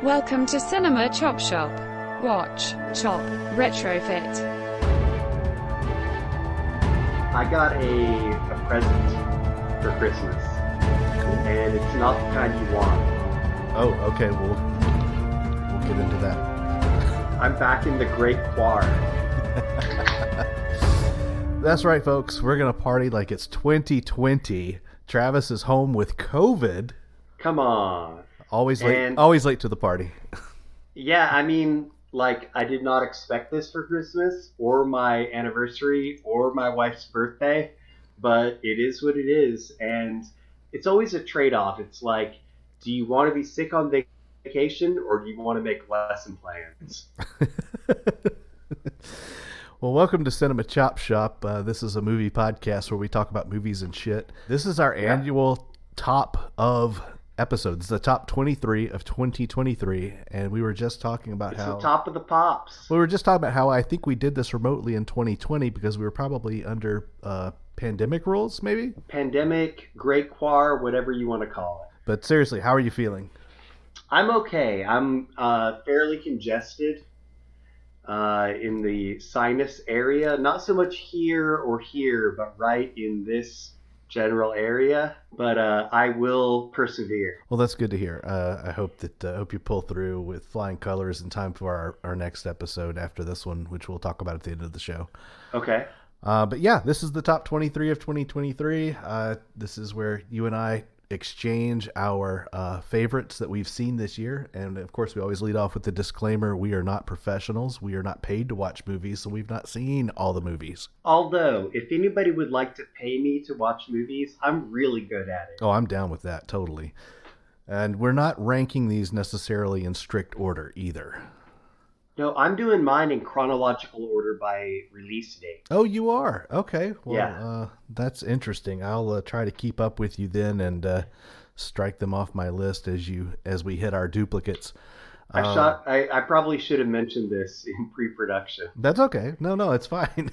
Welcome to Cinema Chop Shop. Watch, chop, retrofit. I got a present for Christmas, and it's not the kind you want. Oh, okay. We'll get into that. I'm back in the Great Choir. That's right, folks. We're gonna party like it's 2020. Travis is home with COVID. Come on. Always late. Always late to the party. Yeah, I mean, like, I did not expect this for Christmas, or my anniversary, or my wife's birthday, but it is what it is, and it's always a trade-off. It's like, do you want to be sick on vacation, or do you want to make lesson plans? Well, welcome to Cinema Chop Shop. This is a movie podcast where we talk about movies and shit. This is our annual top of episodes, the top 23 of 2023, and we were just talking about it's how... the top of the pops. We were just talking about how I think we did this remotely in 2020 because we were probably under pandemic rules, maybe? Pandemic, Great Choir, whatever you want to call it. But seriously, how are you feeling? I'm okay. I'm fairly congested in the sinus area. Not so much here or here, but right in this general area. But I will persevere. Well, that's good to hear. I hope you pull through with flying colors in time for our next episode after this one, which we'll talk about at the end of the show. Okay. But yeah, this is the top 23 of 2023. This is where you and I exchange our favorites that we've seen this year. And of course, we always lead off with the disclaimer, we are not professionals. We are not paid to watch movies, so we've not seen all the movies. Although, if anybody would like to pay me to watch movies, I'm really good at it. Oh, I'm down with that, totally. And we're not ranking these necessarily in strict order either. No, I'm doing mine in chronological order by release date. Oh, you are? Okay. Well, yeah. That's interesting. I'll try to keep up with you then and strike them off my list as we hit our duplicates. I probably should have mentioned this in pre-production. That's okay. No, it's fine.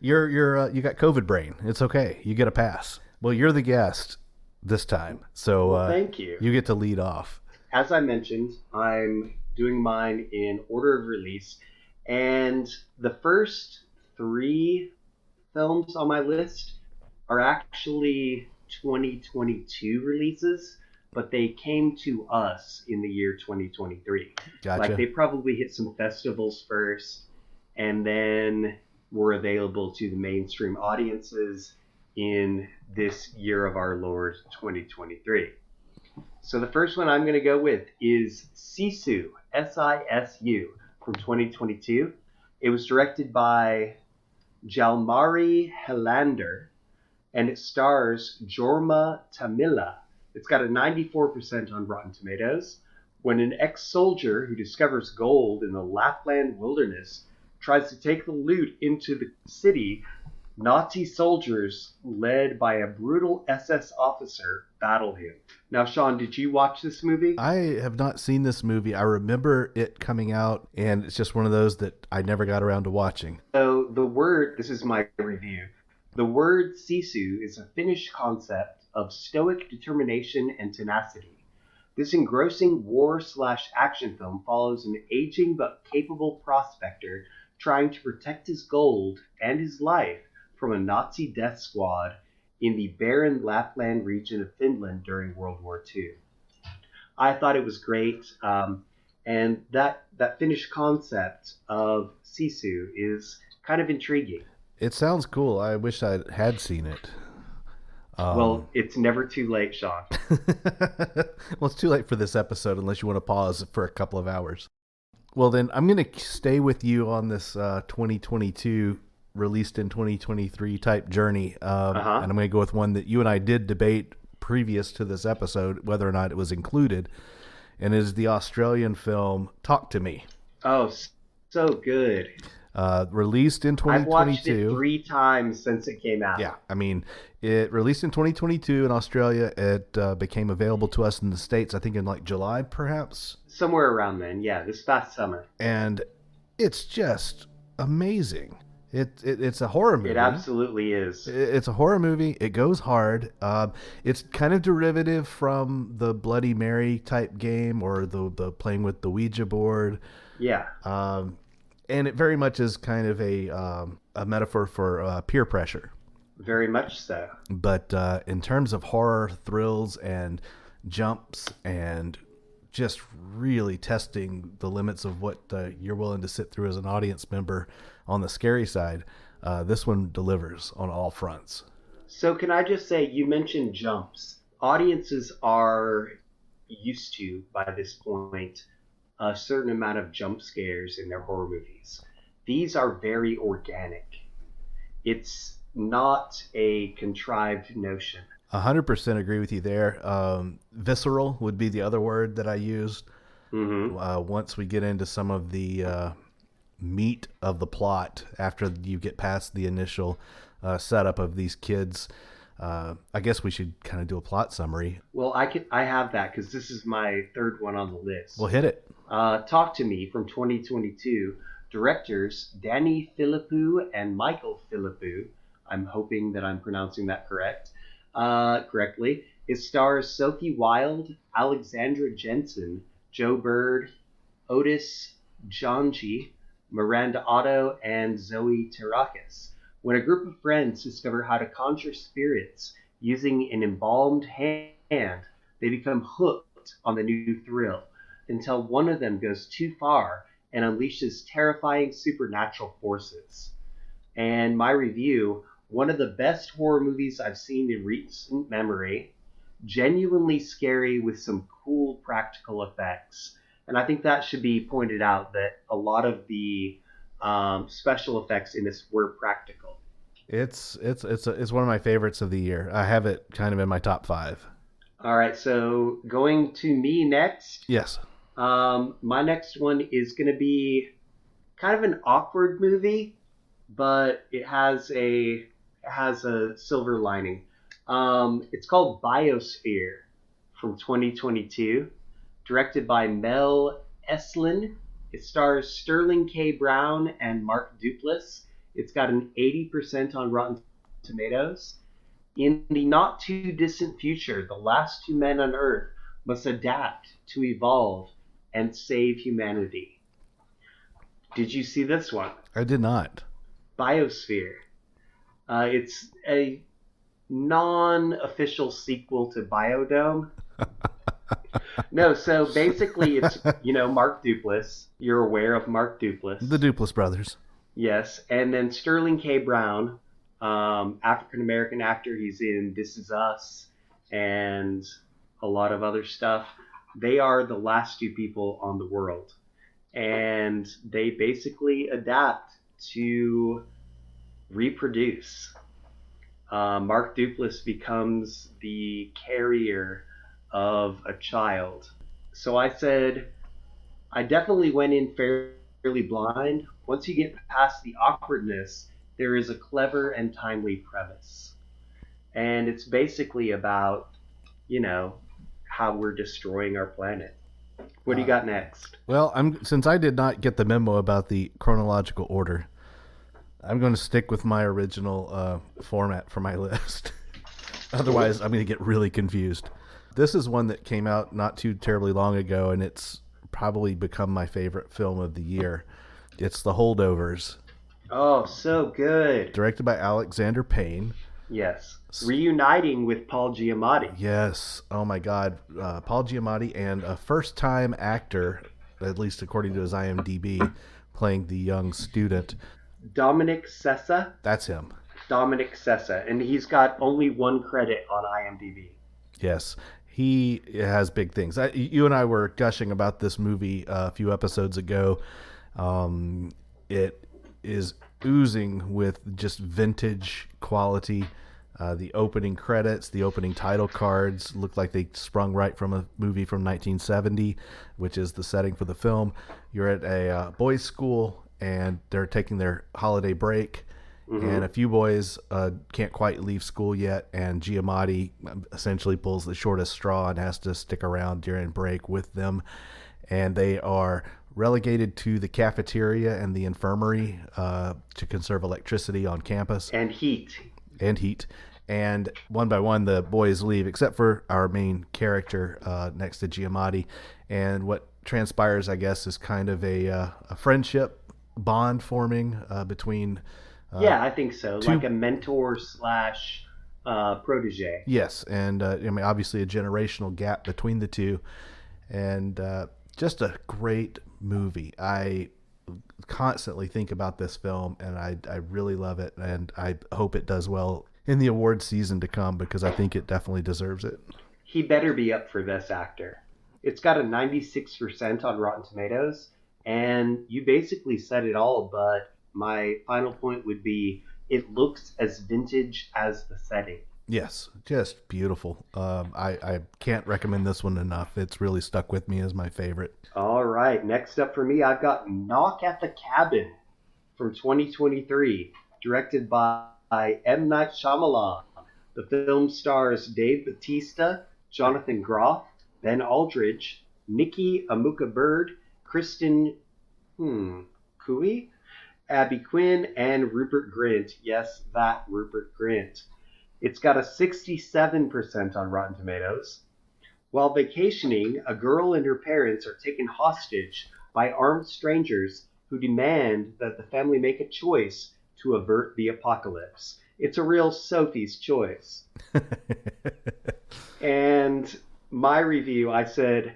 You got COVID brain. It's okay. You get a pass. Well, you're the guest this time, so thank you. You get to lead off. As I mentioned, I'm doing mine in order of release, and the first 3 films on my list are actually 2022 releases, but they came to us in the year 2023. Gotcha. Like, they probably hit some festivals first and then were available to the mainstream audiences in this year of our Lord 2023. So the first one I'm going to go with is Sisu, S-I-S-U, from 2022. It was directed by Jalmari Helander, and it stars Jorma Tamila. It's got a 94% on Rotten Tomatoes. When an ex-soldier who discovers gold in the Lapland wilderness tries to take the loot into the city, Nazi soldiers, led by a brutal SS officer, battle him. Now, Sean, did you watch this movie? I have not seen this movie. I remember it coming out, and it's just one of those that I never got around to watching. So this is my review. The word sisu is a Finnish concept of stoic determination and tenacity. This engrossing war/action film follows an aging but capable prospector trying to protect his gold and his life from a Nazi death squad in the barren Lapland region of Finland during World War II. I thought it was great, and that Finnish concept of sisu is kind of intriguing. It sounds cool. I wish I had seen it. Well, it's never too late, Sean. Well, it's too late for this episode unless you want to pause for a couple of hours. Well, then I'm going to stay with you on this 2022 released in 2023 type journey. And I'm going to go with one that you and I did debate previous to this episode, whether or not it was included. And it is the Australian film Talk to Me. Oh, so good. Released in 2022. I've watched it 3 times since it came out. Yeah, I mean, it released in 2022 in Australia. It became available to us in the States, I think in like July, perhaps? Somewhere around then, yeah, this past summer. And it's just amazing. It's a horror movie. It absolutely is. It's a horror movie. It goes hard. It's kind of derivative from the Bloody Mary type game or the playing with the Ouija board. Yeah. And it very much is kind of a metaphor for peer pressure. Very much so. But in terms of horror, thrills, and jumps, and just really testing the limits of what you're willing to sit through as an audience member on the scary side, this one delivers on all fronts. So can I just say, you mentioned jumps. Audiences are used to, by this point, a certain amount of jump scares in their horror movies. These are very organic. It's not a contrived notion. 100% agree with you there. Visceral would be the other word that I used. Mm-hmm. Once we get into some of the meat of the plot, after you get past the initial setup of these kids, I guess we should kind of do a plot summary. Well, I have that because this is my third one on the list. Well, hit it. Talk to Me from 2022. Directors Danny Philippou and Michael Philippou. I'm hoping that I'm pronouncing that correctly. It stars Sophie Wilde, Alexandra Jensen, Joe Bird, Otis Janji, Miranda Otto, and Zoe Terakis. When a group of friends discover how to conjure spirits using an embalmed hand, they become hooked on the new thrill until one of them goes too far and unleashes terrifying supernatural forces. And my review, one of the best horror movies I've seen in recent memory, genuinely scary with some cool practical effects. And I think that should be pointed out, that a lot of the special effects in this were practical. It's one of my favorites of the year. I have it kind of in my top 5. All right, so going to me next. Yes. My next one is going to be kind of an awkward movie, but it has a silver lining. It's called Biosphere from 2022, directed by Mel Eslin. It stars Sterling K. Brown and Mark Duplass. It's got an 80% on Rotten Tomatoes. In the not too distant future, the last 2 men on Earth must adapt to evolve and save humanity. Did you see this one? I did not. Biosphere. It's a non-official sequel to Biodome. No, so basically it's, Mark Duplass. You're aware of Mark Duplass. The Duplass brothers. Yes, and then Sterling K. Brown, African-American actor. He's in This Is Us and a lot of other stuff. They are the last 2 people on the world. And they basically adapt to reproduce. Mark Duplass becomes the carrier of a child. So I said, I definitely went in fairly blind. Once you get past the awkwardness, there is a clever and timely premise. And it's basically about, how we're destroying our planet. What do you got next? Well, since I did not get the memo about the chronological order, I'm going to stick with my original format for my list. Otherwise, I'm going to get really confused. This is one that came out not too terribly long ago, and it's probably become my favorite film of the year. It's The Holdovers. Oh, so good. Directed by Alexander Payne. Yes. Reuniting with Paul Giamatti. Yes. Oh, my God. Paul Giamatti and a first-time actor, at least according to his IMDb, playing the young student. Dominic Sessa. That's him. Dominic Sessa. And he's got only 1 credit on IMDb. Yes. He has big things. You and I were gushing about this movie a few episodes ago. It is oozing with just vintage quality. The opening credits, the opening title cards look like they sprung right from a movie from 1970, which is the setting for the film. You're at a boys' school, and they're taking their holiday break. Mm-hmm. And a few boys can't quite leave school yet, and Giamatti essentially pulls the shortest straw and has to stick around during break with them. And they are relegated to the cafeteria and the infirmary to conserve electricity on campus And heat. and heat. And one by one, the boys leave, except for our main character next to Giamatti. And what transpires, I guess, is kind of a friendship bond forming between. Yeah, I think so. Like a mentor slash protege. Yes, and I mean, obviously a generational gap between the two, and just a great movie. I constantly think about this film, and I really love it, and I hope it does well in the award season to come because I think it definitely deserves it. He better be up for Best Actor. It's got a 96% on Rotten Tomatoes, and you basically said it all, but my final point would be it looks as vintage as the setting. Yes, just beautiful. I can't recommend this one enough. It's really stuck with me as my favorite. All right, next up for me, I've got Knock at the Cabin from 2023, directed by M. Night Shyamalan. The film stars Dave Bautista, Jonathan Groff, Ben Aldridge, Nikki Amuka Bird, Kristen Cui, Abby Quinn, and Rupert Grint. Yes, that Rupert Grint. It's got a 67% on Rotten Tomatoes. While vacationing, a girl and her parents are taken hostage by armed strangers who demand that the family make a choice to avert the apocalypse. It's a real Sophie's Choice. And my review, I said,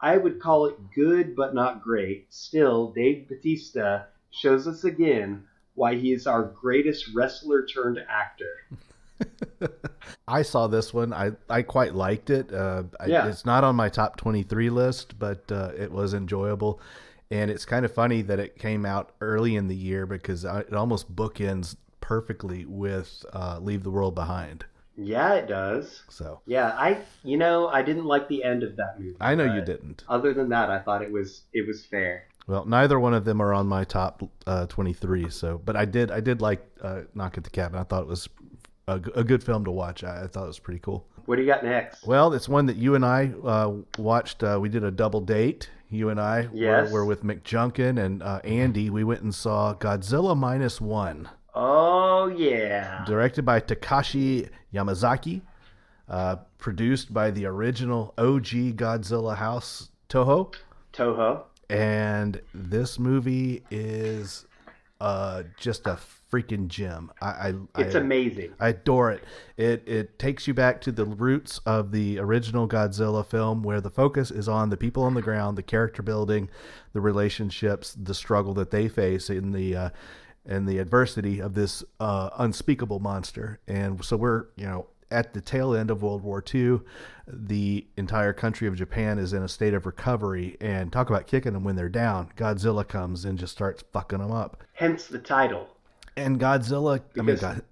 I would call it good but not great. Still, Dave Bautista shows us again why he is our greatest wrestler turned actor. I saw this one. I quite liked it. It's not on my top 23 list, but it was enjoyable. And it's kind of funny that it came out early in the year because it almost bookends perfectly with Leave the World Behind. Yeah, it does. So yeah, I didn't like the end of that movie. I know you didn't. Other than that, I thought it was fair. Well, neither one of them are on my top 23. So, but I did like Knock at the Cabin. I thought it was a good film to watch. I thought it was pretty cool. What do you got next? Well, it's one that you and I watched. We did a double date. You and I were with Mick Junkin and Andy. We went and saw Godzilla -1. Oh, yeah. Directed by Takashi Yamazaki. Produced by the original OG Godzilla house, Toho. And this movie is just a freaking gem. It's amazing. I adore it. It takes you back to the roots of the original Godzilla film, where the focus is on the people on the ground, the character building, the relationships, the struggle that they face in the adversity of this unspeakable monster. And so we're at the tail end of World War II. The entire country of Japan is in a state of recovery, and talk about kicking them when they're down. Godzilla comes and just starts fucking them up. Hence the title. And Godzilla,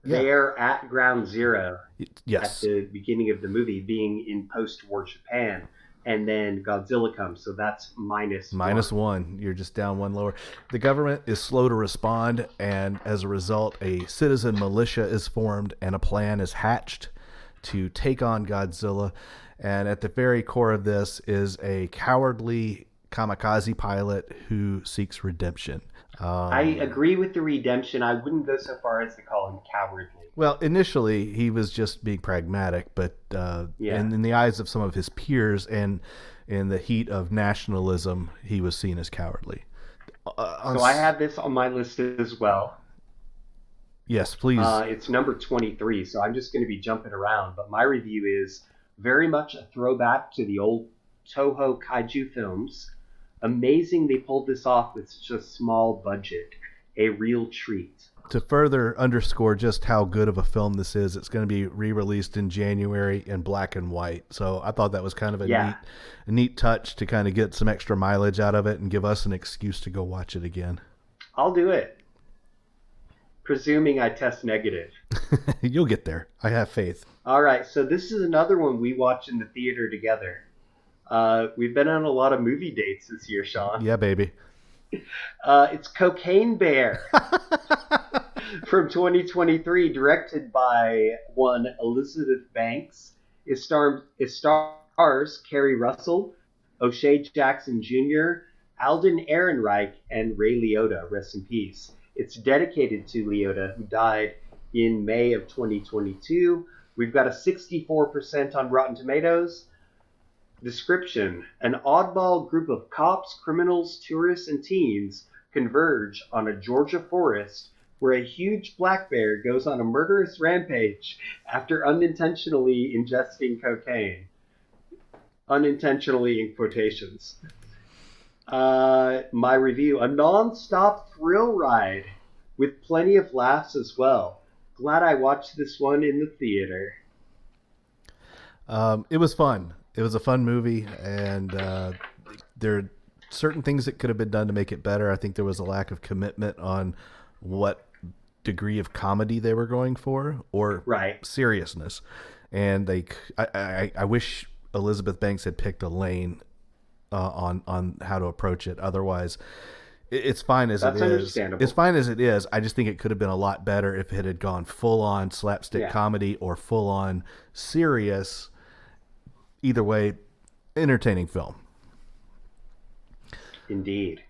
they're at ground zero. Yes. At the beginning of the movie, being in post-war Japan, and then Godzilla comes, so that's -1. You're just down one lower. The government is slow to respond, and as a result, a citizen militia is formed, and a plan is hatched to take on Godzilla. And at the very core of this is a cowardly kamikaze pilot who seeks redemption. I agree with the redemption. I wouldn't go so far as to call him cowardly. Well, initially he was just being pragmatic, but in the eyes of some of his peers and in the heat of nationalism, he was seen as cowardly. So I have this on my list as well. Yes, please. It's number 23, so I'm just going to be jumping around. But my review is very much a throwback to the old Toho kaiju films. Amazing they pulled this off with such a small budget. A real treat. To further underscore just how good of a film this is, it's going to be re-released in January in black and white. So I thought that was kind of a neat touch to kind of get some extra mileage out of it and give us an excuse to go watch it again. I'll do it. Presuming I test negative. You'll get there. I have faith. All right, so this is another one we watched in the theater together. We've been on a lot of movie dates this year, Sean. Yeah, baby. It's Cocaine Bear from 2023, directed by one Elizabeth Banks. It stars Kerry Russell, O'Shea Jackson Jr., Alden Ehrenreich and Ray Liotta, rest in peace. It's dedicated to Liotta, who died in May of 2022. We've got a 64% on Rotten Tomatoes. Description: an oddball group of cops, criminals, tourists, and teens converge on a Georgia forest where a huge black bear goes on a murderous rampage after unintentionally ingesting cocaine. Unintentionally in quotations. My review: a non-stop thrill ride with plenty of laughs as well. Glad I watched this one in the theater. It was fun. It was a fun movie, and there are certain things that could have been done to make it better. I think there was a lack of commitment on what degree of comedy they were going for, or seriousness. And I wish Elizabeth Banks had picked a lane on how to approach it. Otherwise, it's fine as That's it is. Understandable. It's fine as it is. I just think it could have been a lot better if it had gone full on slapstick comedy or full on serious. Either way, entertaining film. Indeed.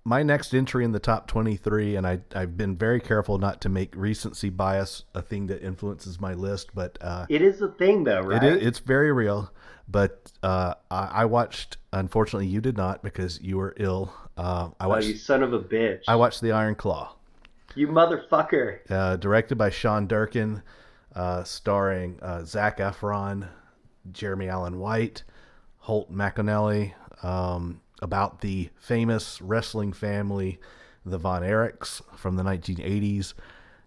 My next entry in the top 23, and I've been very careful not to make recency bias a thing that influences my list, but it is a thing, though, right? It's very real. But I watched. Unfortunately, you did not because you were ill. You son of a bitch! I watched The Iron Claw. You motherfucker! Directed by Sean Durkin, starring Zac Efron, Jeremy Allen White, Holt McConnelly, about the famous wrestling family, the Von Erichs from the 1980s.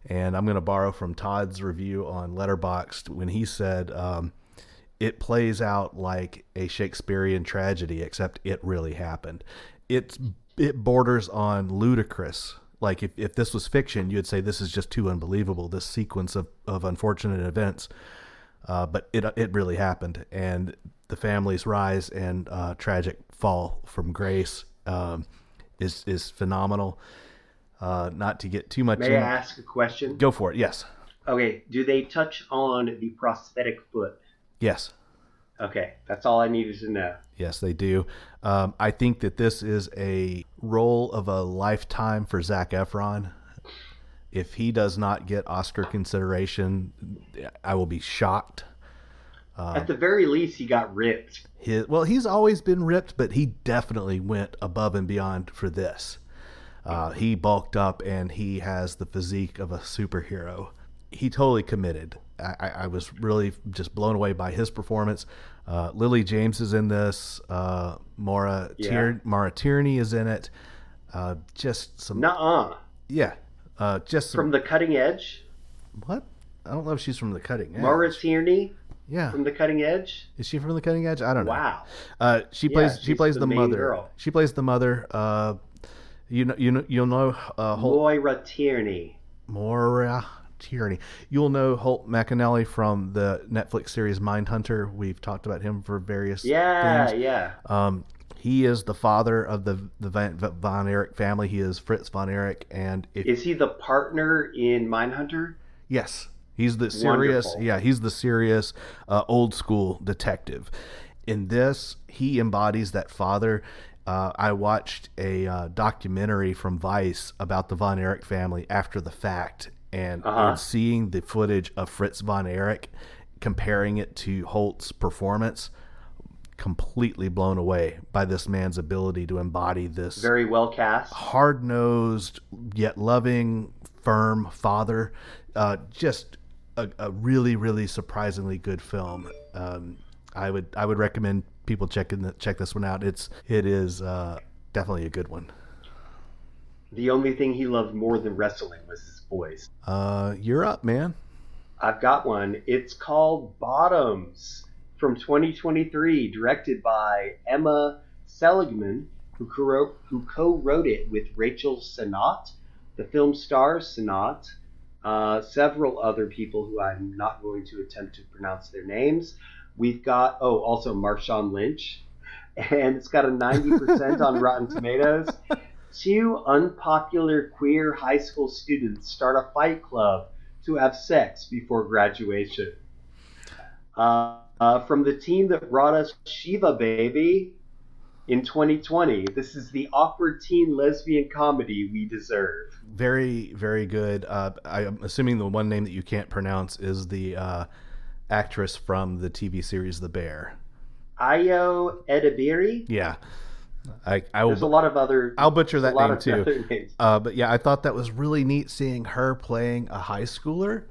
And I'm going to borrow from Todd's review on Letterboxd when he said it plays out like a Shakespearean tragedy, except it really happened. It borders on ludicrous. Like if this was fiction, you'd say this is just too unbelievable, this sequence of unfortunate events. But it really happened, and the family's rise and tragic fall from grace is phenomenal. Not to get too much. May I ask a question? Go for it. Yes. Okay. Do they touch on the prosthetic foot? Yes. Okay, that's all I needed to know. Yes, they do. I think that this is a role of a lifetime for Zac Efron. If he does not get Oscar consideration, I will be shocked. At the very least, he got ripped. He's always been ripped, but he definitely went above and beyond for this. He bulked up, and he has the physique of a superhero. He totally committed. I was really just blown away by his performance. Lily James is in this. Maura Tierney is in it. Just some. Nuh-uh. Yeah. Just from The Cutting Edge. What? I don't know if she's from The Cutting Edge. Maura Tierney. Yeah. From The Cutting Edge. Is she from The Cutting Edge? I don't know. Wow. She plays the mother. Girl. She plays the mother. You'll know Moira Tierney. Moira Tierney. You'll know Holt McConnelly from the Netflix series Mindhunter. We've talked about him for various things. Yeah. He is the father of the Von Erich family. He is Fritz Von Erich, and is he the partner in Mindhunter? Yes, he's the serious. Wonderful. Yeah, he's the serious, old school detective. In this, he embodies that father. I watched a documentary from Vice about the Von Erich family after the fact, and seeing the footage of Fritz Von Erich, comparing it to Holt's performance, completely blown away by this man's ability to embody this very well cast, hard-nosed yet loving, firm father. Just a really, really surprisingly good film. I would recommend people check this one out. It is definitely a good one. The only thing he loved more than wrestling was his voice. You're up, man. I've got one. It's called Bottoms, from 2023, directed by Emma Seligman, who co-wrote it with Rachel Sennott. The film stars Sennott, several other people who I'm not going to attempt to pronounce their names. We've got, also Marshawn Lynch, and it's got a 90% on Rotten Tomatoes. Two unpopular queer high school students start a fight club to have sex before graduation. From the team that brought us Shiva Baby, in 2020. This is the awkward teen lesbian comedy we deserve. Very, very good. I'm assuming the one name that you can't pronounce is the actress from the TV series The Bear. Ayo Edebiri? Yeah. There's a lot of other... I'll butcher that name too. Names. But yeah, I thought that was really neat seeing her playing a high schooler.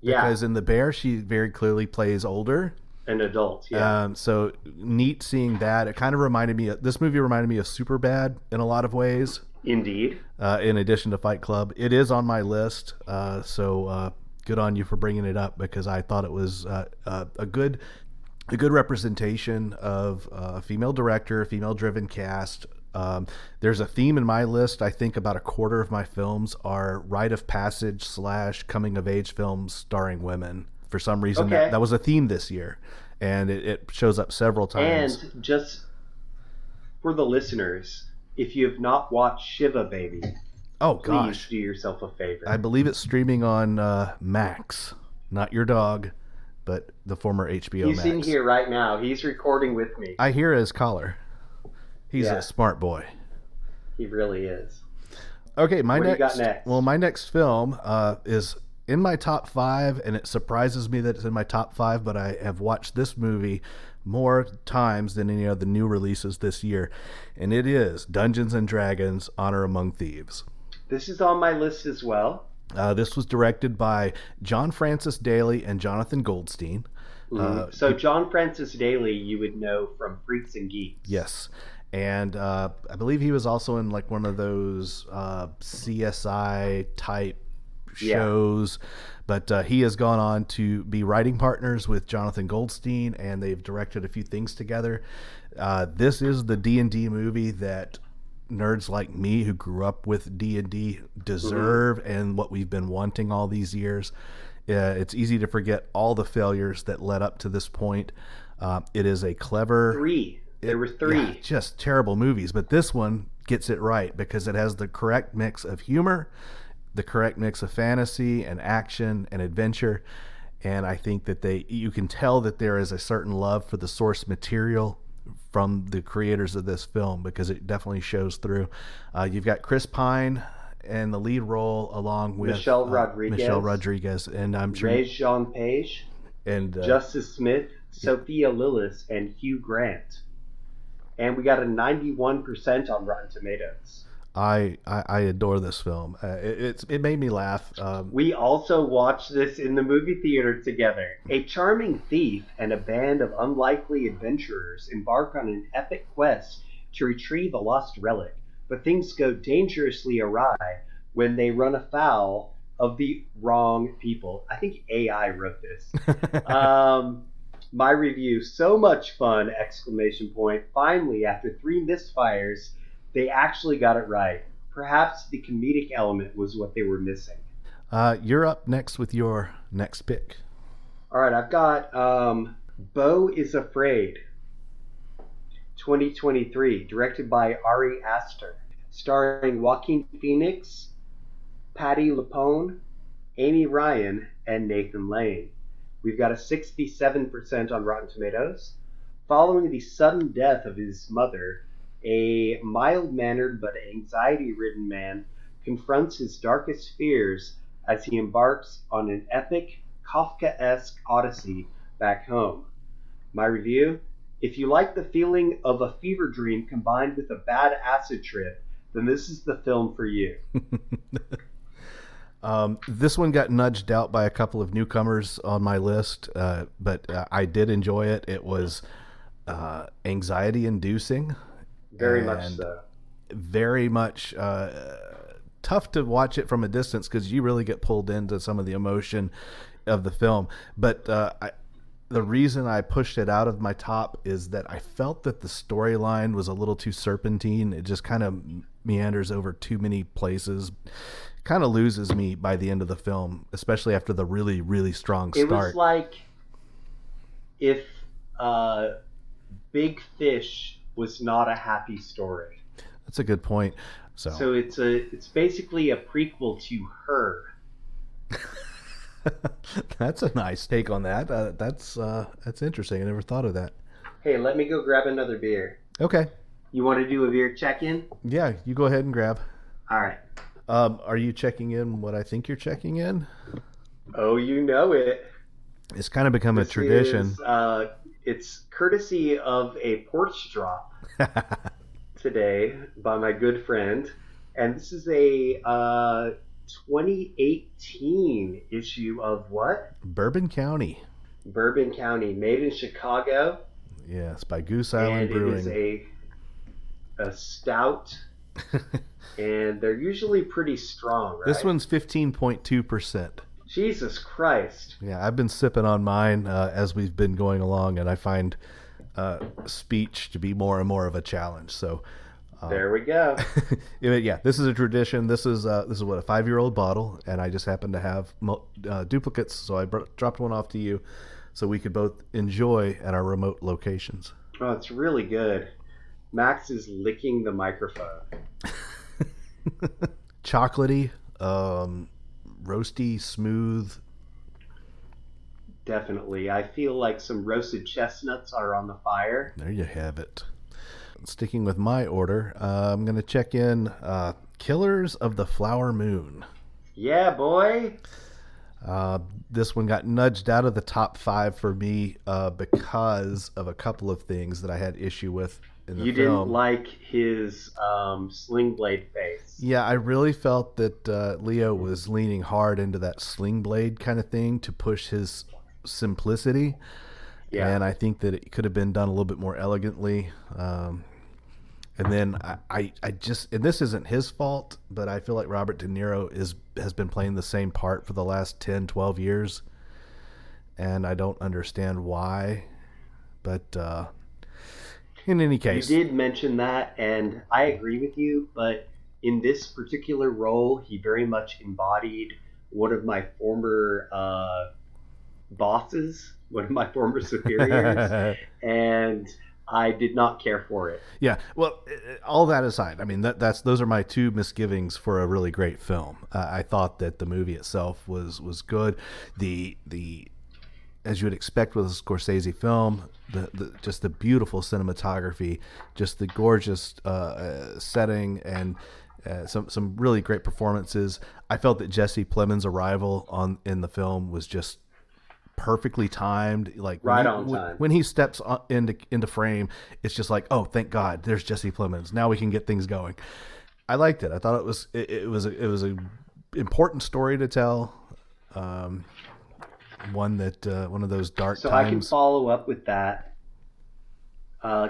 Yeah. Because in The Bear, she very clearly plays older. An adult, yeah. So neat seeing that. It kind of reminded me this movie reminded me of Superbad in a lot of ways. Indeed. In addition to Fight Club. It is on my list. So good on you for bringing it up, because I thought it was a good representation of a female director, a female-driven cast. There's a theme in my list. I think about a quarter of my films are rite of passage / coming-of-age films starring women. For some reason, that was a theme this year, and it shows up several times. And just for the listeners, if you have not watched Shiva Baby, please do yourself a favor. I believe it's streaming on Max, not your dog, but the former HBO Max. He's in here right now. He's recording with me. I hear his collar. He's a smart boy. He really is. Okay, what do you got next? Well, my next film is in my top 5, and it surprises me that it's in my top 5, but I have watched this movie more times than any of the new releases this year, and it is Dungeons & Dragons: Honor Among Thieves. This is on my list as well. This was directed by John Francis Daly and Jonathan Goldstein. So John Francis Daly you would know from Freaks and Geeks. Yes. And I believe he was also in like one of those CSI type shows, but he has gone on to be writing partners with Jonathan Goldstein, and they've directed a few things together. This is the D&D movie that nerds like me who grew up with D&D deserve, and what we've been wanting all these years. It's easy to forget all the failures that led up to this point. It is a clever... There were 3. Yeah, just terrible movies, but this one gets it right because it has the correct mix of humor, the correct mix of fantasy and action and adventure, and I think that you can tell that there is a certain love for the source material from the creators of this film, because it definitely shows through. You've got Chris Pine in the lead role, along with Michelle Rodriguez, and I'm sure Ray-Jean Page, and Justice Smith, Sophia Lillis, and Hugh Grant. And we got a 91% on Rotten Tomatoes. I adore this film. It made me laugh. We also watched this in the movie theater together. A charming thief and a band of unlikely adventurers embark on an epic quest to retrieve a lost relic, but things go dangerously awry when they run afoul of the wrong people. I think AI wrote this. My review, so much fun, ! Finally, after 3 misfires, they actually got it right. Perhaps the comedic element was what they were missing. You're up next with your next pick. All right, I've got Beau is Afraid, 2023, directed by Ari Aster, starring Joaquin Phoenix, Patti LuPone, Amy Ryan, and Nathan Lane. We've got a 67% on Rotten Tomatoes. Following the sudden death of his mother, a mild-mannered but anxiety-ridden man confronts his darkest fears as he embarks on an epic, Kafkaesque odyssey back home. My review: if you like the feeling of a fever dream combined with a bad acid trip, then this is the film for you. This one got nudged out by a couple of newcomers on my list, but I did enjoy it. It was anxiety-inducing. Very much so. Very much tough to watch it from a distance because you really get pulled into some of the emotion of the film. But the reason I pushed it out of my top is that I felt that the storyline was a little too serpentine. It just kind of meanders over too many places. Kind of loses me by the end of the film, especially after the really, really strong start. It was like if Big Fish was not a happy story. That's a good point. So it's basically a prequel to Her. That's a nice take on that. That's interesting. I never thought of that. Hey, let me go grab another beer. Okay. You want to do a beer check-in? Yeah, you go ahead and grab. All right. Are you checking in what I think you're checking in? Oh, you know it. It's kind of become a This tradition. It's courtesy of a porch drop today by my good friend. And this is a 2018 issue of what? Bourbon County. Bourbon County, made in Chicago. Yes, by Goose Island And Brewing. it is a stout. And they're usually pretty strong, right? This one's 15.2%. Jesus Christ. Yeah, I've been sipping on mine as we've been going along, and I find speech to be more and more of a challenge. So there we go. Yeah, this is a tradition. This is what, a 5-year-old bottle, and I just happen to have duplicates, so I dropped one off to you, so we could both enjoy at our remote locations. Oh, it's really good. Max is licking the microphone. Chocolatey, roasty, smooth. Definitely. I feel like some roasted chestnuts are on the fire. There you have it. Sticking with my order, I'm going to check in Killers of the Flower Moon. Yeah, boy. This one got nudged out of the top 5 for me because of a couple of things that I had issue with in the film. You didn't like his sling blade face. Yeah, I really felt that Leo was leaning hard into that sling blade kind of thing to push his simplicity. Yeah. And I think that it could have been done a little bit more elegantly. And then I just, and this isn't his fault, but I feel like Robert De Niro has been playing the same part for the last 10, 12 years. And I don't understand why. But in any case. You did mention that, and I agree with you, but in this particular role, he very much embodied one of my former bosses, one of my former superiors, and I did not care for it. Yeah, well, all that aside, I mean, those are my 2 misgivings for a really great film. I thought that the movie itself was good. The as you would expect with a Scorsese film, just the beautiful cinematography, just the gorgeous setting, and some really great performances. I felt that Jesse Plemons' arrival in the film was just perfectly timed, like right on time. When he steps into frame, it's just like, oh, thank God, there's Jesse Plemons. Now we can get things going. I liked it. I thought it was a important story to tell. One of those dark so times. I can follow up with that.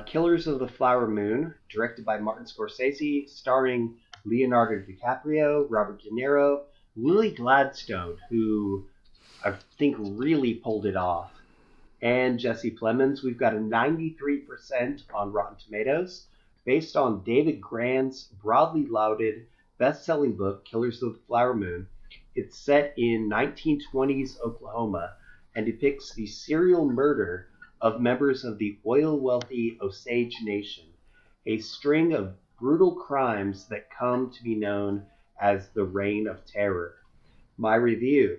Killers of the Flower Moon, directed by Martin Scorsese, starring Leonardo DiCaprio, Robert De Niro, Lily Gladstone, who I think really pulled it off, and Jesse Plemons. We've got a 93% on Rotten Tomatoes, based on David Grann's broadly lauded best-selling book, Killers of the Flower Moon. It's set in 1920s Oklahoma and depicts the serial murder of members of the oil-wealthy Osage Nation, a string of brutal crimes that come to be known as the Reign of Terror. My review: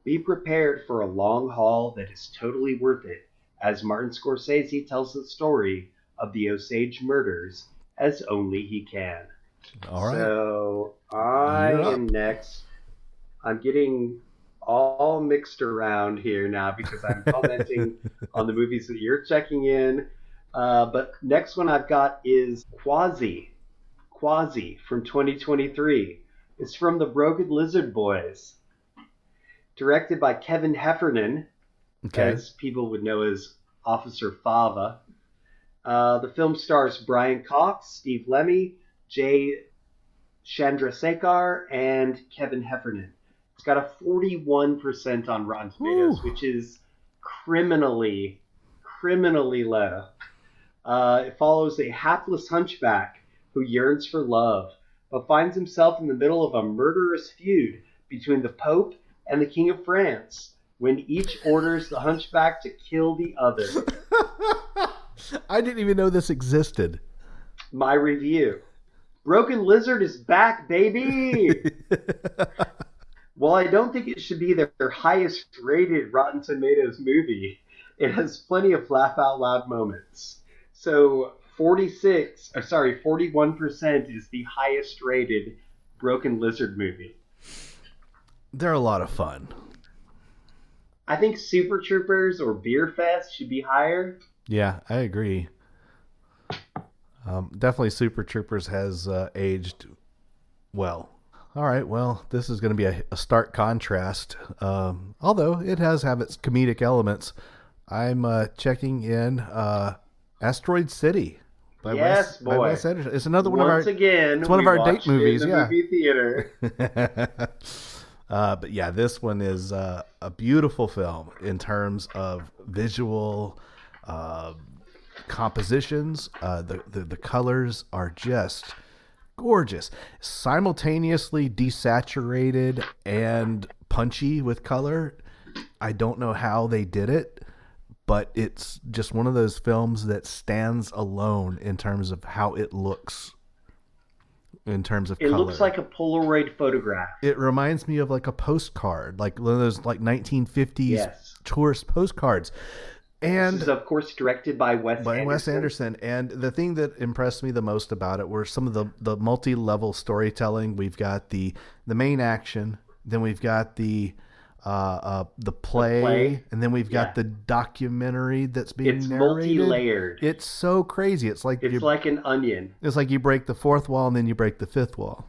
be prepared for a long haul that is totally worth it, as Martin Scorsese tells the story of the Osage murders as only he can. All right. So I am next. I'm getting all mixed around here now because I'm commenting on the movies that you're checking in. But next one I've got is Quasi from 2023. It's from the Broken Lizard Boys. Directed by Kevin Heffernan, as people would know as Officer Fava. The film stars Brian Cox, Steve Lemmy, Jay Chandrasekhar, and Kevin Heffernan. It's got a 41% on Rotten Tomatoes, which is criminally low. It follows a hapless hunchback who yearns for love, but finds himself in the middle of a murderous feud between the Pope and the King of France, when each orders the hunchback to kill the other. I didn't even know this existed. My review: Broken Lizard is back, baby! While I don't think it should be their highest rated Rotten Tomatoes movie, it has plenty of laugh out loud moments. So 41% is the highest rated Broken Lizard movie. They're a lot of fun. I think Super Troopers or Beer Fest should be higher. Yeah, I agree. Definitely Super Troopers has aged well. All right, well, this is going to be a stark contrast. Although it has its comedic elements. I'm checking in Asteroid City by by Wes Anderson. It's another one Once of our again. It's one of our date movies. In the movie theater. But yeah, this one is a beautiful film in terms of visual compositions. The colors are just gorgeous, simultaneously desaturated and punchy with color. I don't know how they did it, but it's just one of those films that stands alone in terms of how it looks. In terms of color, it looks like a Polaroid photograph. It reminds me of like a postcard, like one of those like 1950s tourist postcards. And this is, of course, directed by Wes Anderson. And the thing that impressed me the most about it were some of the multi-level storytelling. We've got the main action, then we've got the play, and then we've got the documentary that's being narrated. Multi-layered. It's so crazy. It's like an onion. It's like you break the fourth wall and then you break the fifth wall.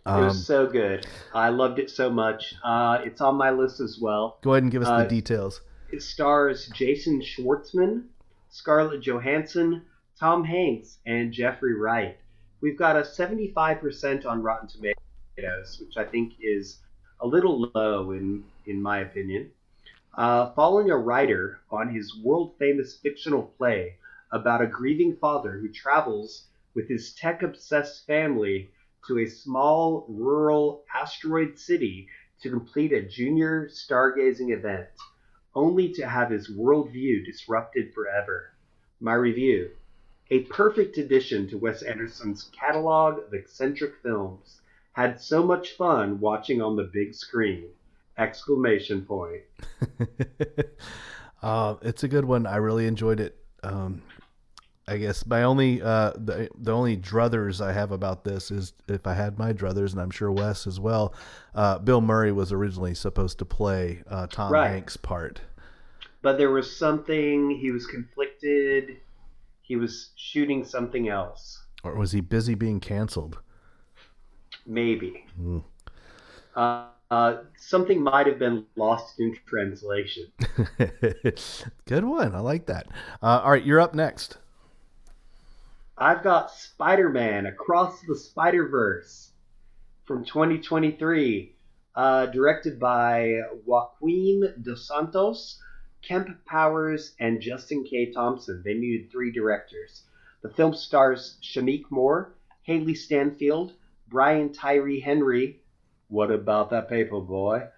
It was so good. I loved it so much. It's on my list as well. Go ahead and give us the details. It stars Jason Schwartzman, Scarlett Johansson, Tom Hanks, and Jeffrey Wright. We've got a 75% on Rotten Tomatoes, which I think is a little low in my opinion. Following a writer on his world-famous fictional play about a grieving father who travels with his tech-obsessed family to a small rural asteroid city to complete a junior stargazing event, only to have his worldview disrupted forever. My review: a perfect addition to Wes Anderson's catalog of eccentric films. Had so much fun watching on the big screen! ! It's a good one. I really enjoyed it. I guess my only the only druthers I have about this is, if I had my druthers, and I'm sure Wes as well, Bill Murray was originally supposed to play Tom Hanks' part. But there was something, he was conflicted. He was shooting something else. Or was he busy being canceled? Maybe. Something might have been lost in translation. Good one. I like that. All right, you're up next. I've got Spider-Man Across the Spider-Verse from 2023, directed by Joaquin Dos Santos, Kemp Powers, and Justin K. Thompson. They needed 3 directors. The film stars Shameik Moore, Haley Stanfield, Brian Tyree Henry, what about that paper boy?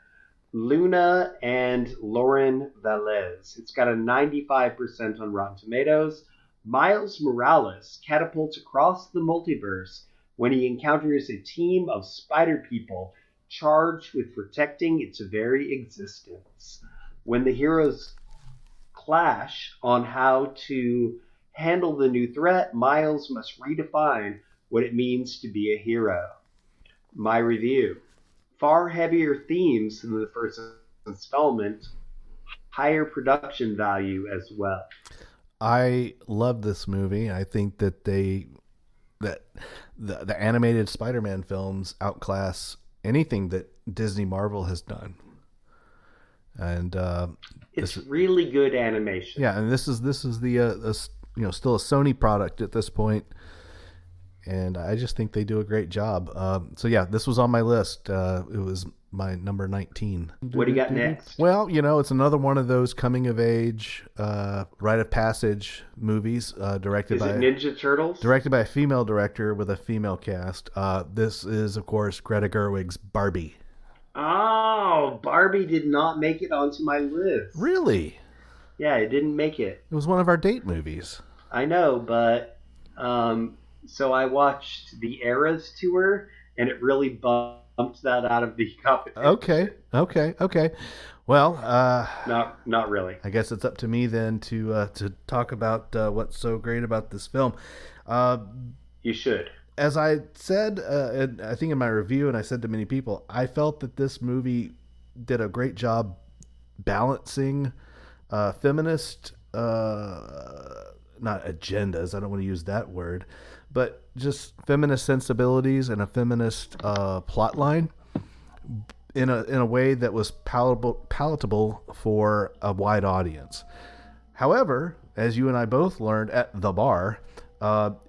Luna, and Lauren Velez. It's got a 95% on Rotten Tomatoes. Miles Morales catapults across the multiverse when he encounters a team of spider people charged with protecting its very existence. When the heroes clash on how to handle the new threat, Miles must redefine what it means to be a hero. My review: far heavier themes than the first installment, higher production value as well. I love this movie. I think that the animated Spider-Man films outclass anything that Disney Marvel has done. And it's really good animation. Yeah, and this is the still a Sony product at this point. And I just think they do a great job. So yeah, this was on my list. It was my number 19. What do you got next? Well, it's another one of those coming of age, rite of passage movies. Directed by Ninja Turtles? Directed by a female director with a female cast. This is, of course, Greta Gerwig's Barbie. Oh, Barbie did not make it onto my list. Really? Yeah, it didn't make it. It was one of our date movies. I know, but so I watched the Eras tour, and it really bumped that out of the competition. Okay. Well, Not really. I guess it's up to me then to talk about what's so great about this film. Uh, You should. as I said, I think in my review, and I said to many people, I felt that this movie did a great job balancing feminist, not agendas, I don't want to use that word, but just feminist sensibilities and a feminist plot line in a way that was palatable for a wide audience. However, as you and I both learned at the bar,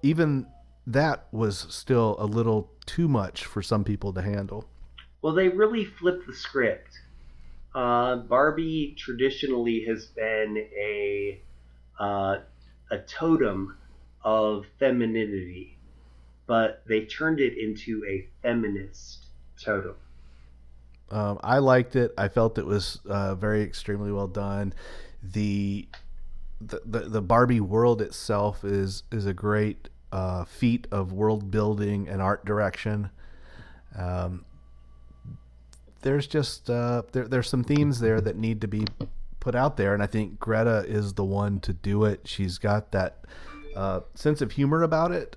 even that was still a little too much for some people to handle. Well, they really flipped the script. Barbie traditionally has been a totem of femininity, but they turned it into a feminist totem. I liked it. I felt it was very extremely well done. The Barbie world itself is a great feat of world building and art direction. There's just there's some themes there that need to be put out there, and I think Greta is the one to do it. She's got that sense of humor about it,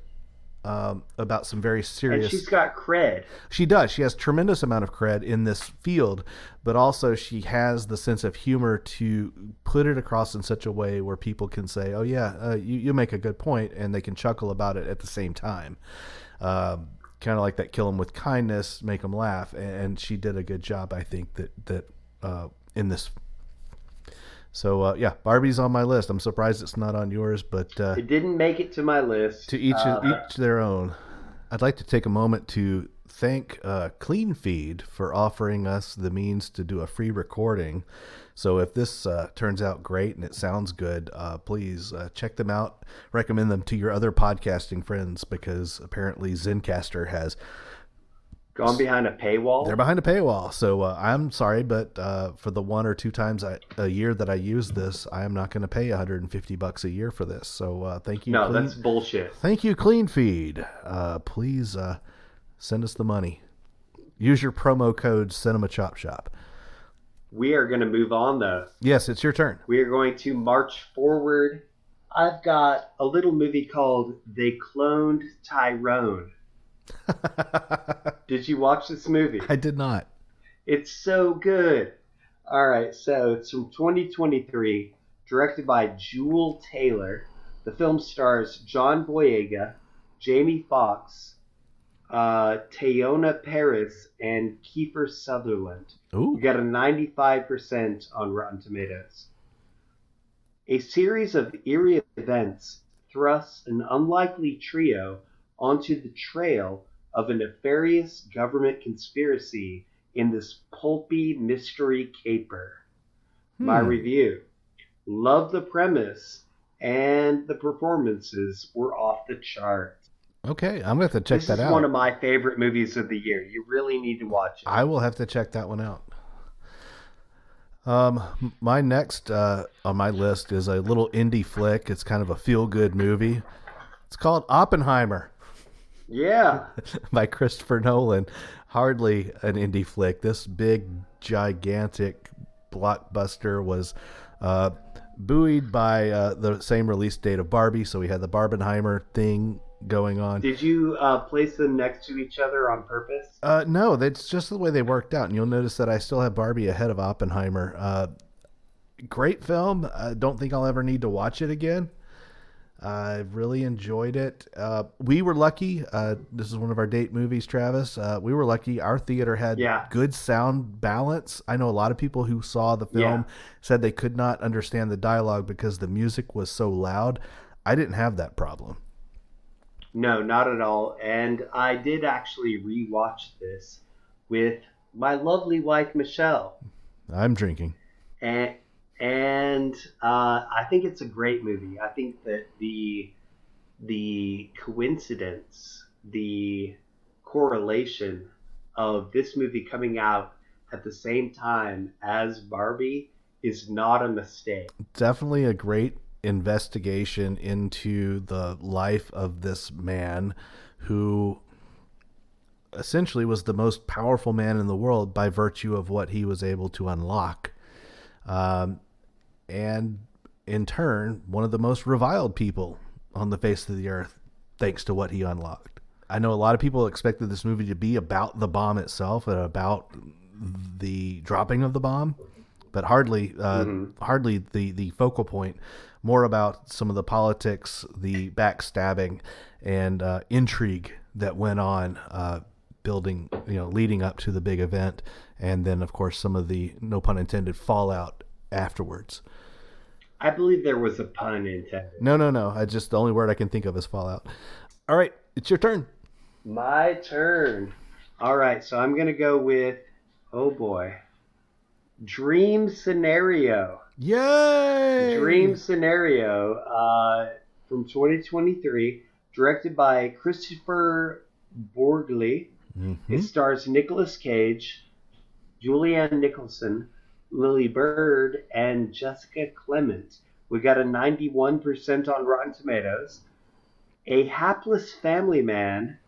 about some very serious. And she's got cred. She does. She has tremendous amount of cred in this field, but also she has the sense of humor to put it across in such a way where people can say, "Oh yeah, you make a good point," and they can chuckle about it at the same time. Kind of like that "kill 'em with kindness, make 'em laugh," and she did a good job, I think, that in this. So yeah, Barbie's on my list. I'm surprised it's not on yours, but It didn't make it to my list. to each their own. I'd like to take a moment to thank Clean Feed for offering us the means to do a free recording. So if this turns out great and it sounds good, please check them out. Recommend them to your other podcasting friends, because apparently Zencastr has Gone behind a paywall. they're behind a paywall. So I'm sorry, but for the one or two times a year that I use this, I am not going to pay $150 a year for this. So thank you. No, Clean. that's bullshit. Thank you, Clean Feed. Please send us the money. Use your promo code Cinema Chop Shop. We are going to move on, though. Yes, it's your turn. We are going to march forward. I've got a little movie called They Cloned Tyrone. Did you watch this movie? I did not. It's so good. All right, so it's from 2023, directed by Jewel Taylor. The film stars John Boyega, Jamie Foxx, Teyona Paris, and Kiefer Sutherland. Ooh. We got a 95% on Rotten Tomatoes. A series of eerie events thrusts an unlikely trio onto the trail of a nefarious government conspiracy in this pulpy mystery caper. My review: love the premise, and the performances were off the chart. Okay, I'm going to have to check This that is out. one of my favorite movies of the year. You really need to watch it. I will have to check that one out. My next on my list is a little indie flick. It's kind of a feel-good movie. It's called Oppenheimer Yeah. by Christopher Nolan. Hardly an indie flick. This big, gigantic blockbuster was buoyed by the same release date of Barbie, so we had the Barbenheimer thing going on. Did you place them next to each other on purpose? No, that's just the way they worked out. And you'll notice that I still have Barbie ahead of Oppenheimer. Great film. I don't think I'll ever need to watch it again. I really enjoyed it. We were lucky. This is one of our date movies, Travis. We were lucky. Our theater had good sound balance. I know a lot of people who saw the film said they could not understand the dialogue because the music was so loud. I didn't have that problem. No, not at all. And I did actually rewatch this with my lovely wife, Michelle. I'm drinking. And I think it's a great movie. I think that the coincidence, the correlation of this movie coming out at the same time as Barbie is not a mistake. Definitely a great investigation into the life of this man who essentially was the most powerful man in the world by virtue of what he was able to unlock and in turn, one of the most reviled people on the face of the earth, thanks to what he unlocked. I know a lot of people expected this movie to be about the bomb itself and about the dropping of the bomb, but hardly the focal point. More about some of the politics, the backstabbing, and intrigue that went on, leading up to the big event, and then of course some of the, no pun intended, fallout afterwards. I believe there was a pun intended. No. The only word I can think of is fallout. All right, it's your turn. My turn. All right, so I'm going to go with, oh boy, Dream Scenario. Yay! Dream Scenario from 2023, directed by Christopher Borgli. Mm-hmm. It stars Nicolas Cage, Julianne Nicholson, Lily Bird, and Jessica Clement. We got a 91% on Rotten Tomatoes. A hapless family man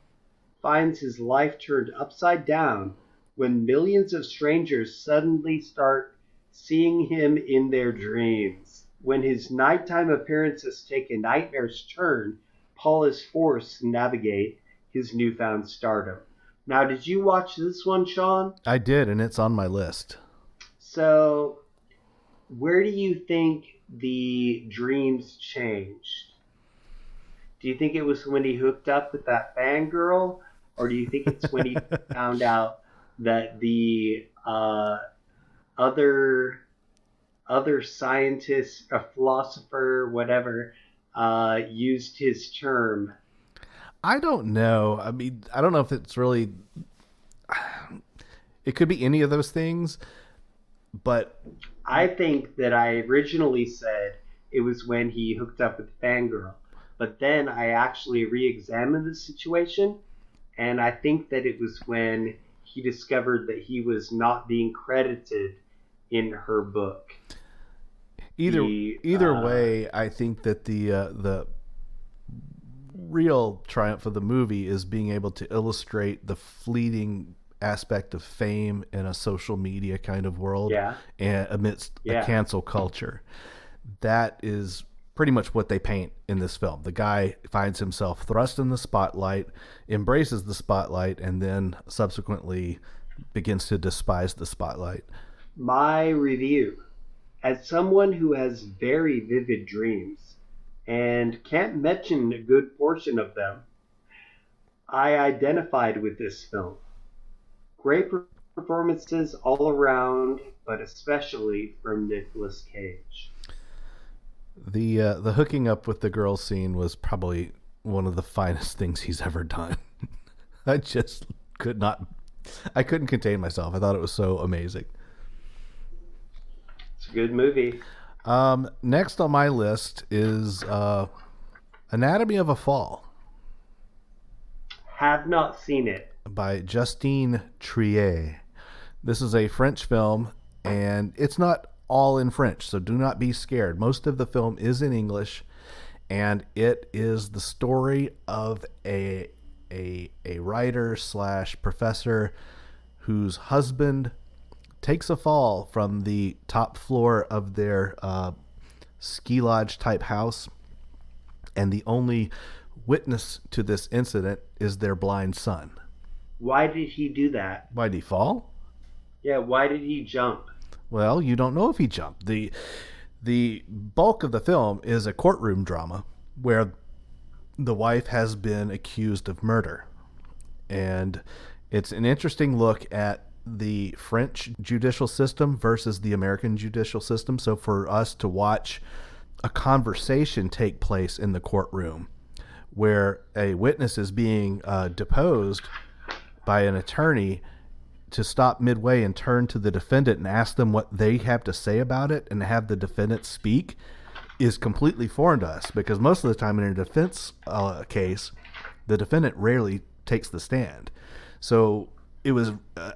finds his life turned upside down when millions of strangers suddenly start seeing him in their dreams. When his nighttime appearances take a nightmare's turn, Paul is forced to navigate his newfound stardom. Now, did you watch this one, Sean? I did, and it's on my list. So, where do you think the dreams changed? Do you think it was when he hooked up with that fangirl? Or do you think it's when he found out that the other scientist, a philosopher, whatever, used his term? I don't know. I mean, I don't know if it's really... It could be any of those things, but... I think that I originally said it was when he hooked up with the fangirl. But then I actually re-examined the situation, and I think that it was when he discovered that he was not being credited in her book. Either way, I think that the real triumph of the movie is being able to illustrate the fleeting aspect of fame in a social media kind of world, and amidst a cancel culture. That is pretty much what they paint in this film. The guy finds himself thrust in the spotlight, embraces the spotlight, and then subsequently begins to despise the spotlight. My review: as someone who has very vivid dreams and can't mention a good portion of them, I identified with this film. Great performances all around, but especially from Nicolas Cage. The hooking up with the girl scene was probably one of the finest things he's ever done. I just I couldn't contain myself. I thought it was so amazing. It's a good movie. Next on my list is Anatomy of a Fall. Have not seen it. By Justine Triet. This is a French film, and it's not all in French, so do not be scared. Most of the film is in English, and it is the story of a writer / professor whose husband takes a fall from the top floor of their ski lodge type house, and the only witness to this incident is their blind son. Why did he do that? Why did he fall? Yeah, why did he jump? Well, you don't know if he jumped. The bulk of the film is a courtroom drama where the wife has been accused of murder. And it's an interesting look at the French judicial system versus the American judicial system. So for us to watch a conversation take place in the courtroom where a witness is being deposed by an attorney, to stop midway and turn to the defendant and ask them what they have to say about it and have the defendant speak is completely foreign to us, because most of the time in a defense case, the defendant rarely takes the stand. So it was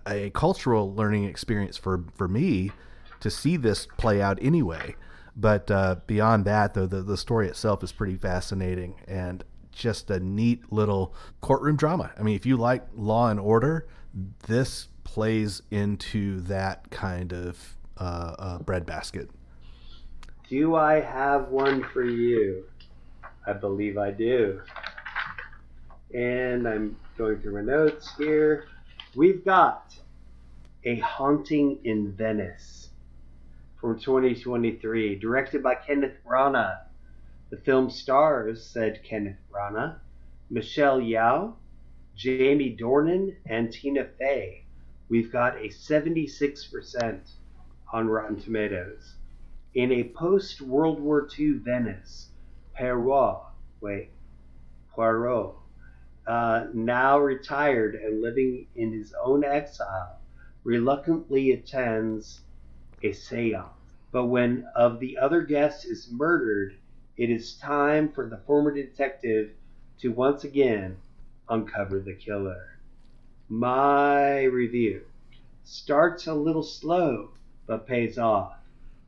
a cultural learning experience for me to see this play out anyway. But beyond that, though, the story itself is pretty fascinating and just a neat little courtroom drama. I mean, if you like Law and Order, this plays into that kind of breadbasket. Do I have one for you? I believe I do. And I'm going through my notes here. We've got A Haunting in Venice from 2023, directed by Kenneth Branagh. The film stars, said Kenneth Branagh, Michelle Yeoh, Jamie Dornan, and Tina Fey. We've got a 76% on Rotten Tomatoes. In a post-World War II Venice, Poirot, now retired and living in his own exile, reluctantly attends a seance. But when of the other guests is murdered, it is time for the former detective to once again uncover the killer. My review. Starts a little slow, but pays off.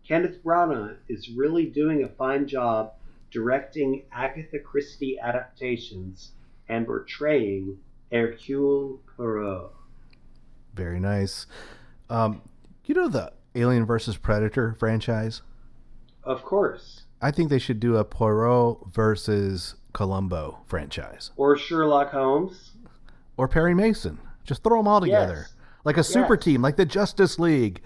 Kenneth Branagh is really doing a fine job directing Agatha Christie adaptations and portraying Hercule Poirot. Very nice. You know the Alien vs. Predator franchise? Of course. I think they should do a Poirot versus Columbo franchise. Or Sherlock Holmes. Or Perry Mason. Just throw them all together. Yes. Like a super team, like the Justice League.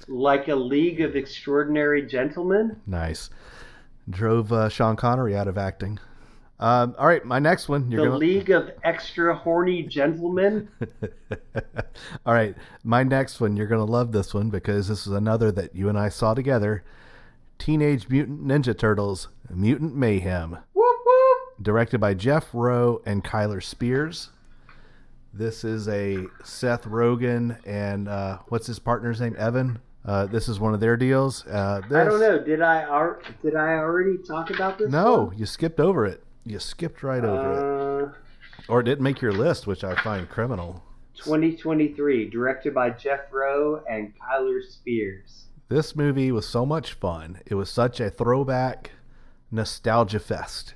Like a League of Extraordinary Gentlemen. Nice. Drove Sean Connery out of acting. All right, my next one. League of Extra Horny Gentlemen. All right, my next one. You're going to love this one because this is another that you and I saw together. Teenage Mutant Ninja Turtles, Mutant Mayhem. Whoop, whoop. Directed by Jeff Rowe and Kyler Spears. This is a Seth Rogen and what's his partner's name? Evan. This is one of their deals. I don't know. Did I already talk about this? No, one? You skipped over it. You skipped right over it. Or it didn't make your list, which I find criminal. 2023, directed by Jeff Rowe and Kyler Spears. This movie was so much fun. It was such a throwback nostalgia fest.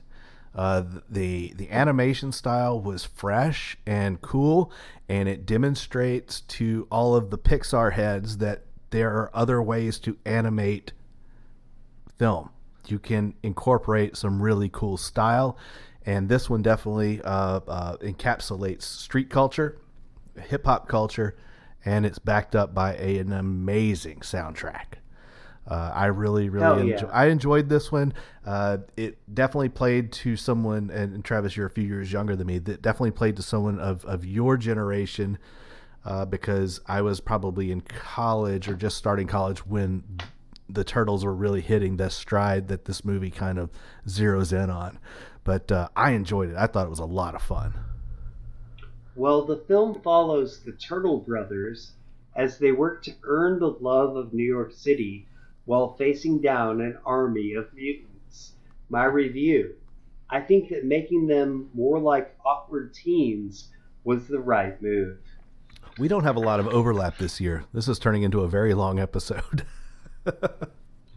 The animation style was fresh and cool, and it demonstrates to all of the Pixar heads that there are other ways to animate film. You can incorporate some really cool style, and this one definitely encapsulates street culture, hip-hop culture, and it's backed up by an amazing soundtrack. I really enjoyed this one. It definitely played to someone, and Travis, you're a few years younger than me, that definitely played to someone of your generation, because I was probably in college or just starting college when the Turtles were really hitting the stride that this movie kind of zeroes in on. But I enjoyed it. I thought it was a lot of fun. Well, the film follows the Turtle brothers as they work to earn the love of New York City while facing down an army of mutants. My review. I think that making them more like awkward teens was the right move. We don't have a lot of overlap this year. This is turning into a very long episode.